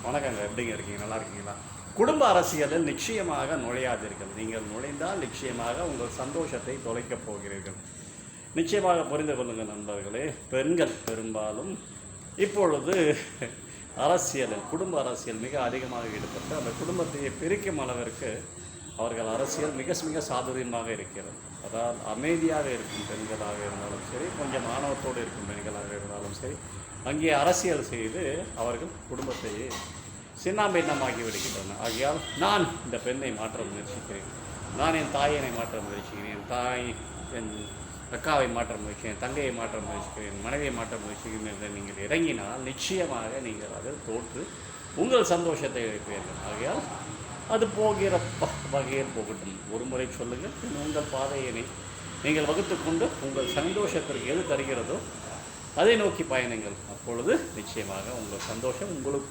வணக்கங்க. எப்படிங்க இருக்கீங்க? நல்லா இருக்கீங்களா? குடும்ப அரசியலில் நிச்சயமாக நுழையாதீர்கள். நீங்கள் நுழைந்தால் நிச்சயமாக உங்கள் சந்தோஷத்தை தொலைக்கப் போகிறீர்கள். நிச்சயமாக புரிந்து கொள்ளுங்கள் நண்பர்களே. பெண்கள் பெரும்பாலும் இப்பொழுது அரசியலில் குடும்ப அரசியல் மிக அதிகமாக ஈடுபட்டு அந்த குடும்பத்தை பிரிக்கும் அளவிற்கு அவர்கள் அரசியல் மிக மிக சாதுரியமாக இருக்கிறது. அதாவது அமைதியாக இருக்கும் பெண்களாக இருந்தாலும் சரி, கொஞ்சம் ஆணவத்தோடு இருக்கும் பெண்களாக இருந்தாலும் சரி, அங்கே அரசியல் செய்து அவர்கள் குடும்பத்தை சின்னாபின்னமாக்கி விடுகின்றனர். ஆகையால் நான் இந்த பெண்ணை மாற்ற முயற்சிக்கிறேன், நான் என் தாயினை மாற்ற முயற்சிக்கிறேன், என் தாய் என் அக்காவை மாற்ற முயற்சிக்கிறேன், தங்கையை மாற்ற முயற்சிக்கிறேன், மனைவியை மாற்ற முயற்சிக்கிறேன் என்று நீங்கள் இறங்கினால் நிச்சயமாக நீங்கள் அதில் தோற்று உங்கள் சந்தோஷத்தை வைப்பீர்கள். ஆகையால் அது போகிற வகையில் போகட்டும். ஒரு முறை சொல்லுங்கள், உங்கள் பாதையினை நீங்கள் வகுத்து கொண்டு உங்கள் சந்தோஷத்திற்கு எது தருகிறதோ அதை நோக்கி பயணங்கள். அப்பொழுது நிச்சயமாக உங்கள் சந்தோஷம் உங்களுக்கு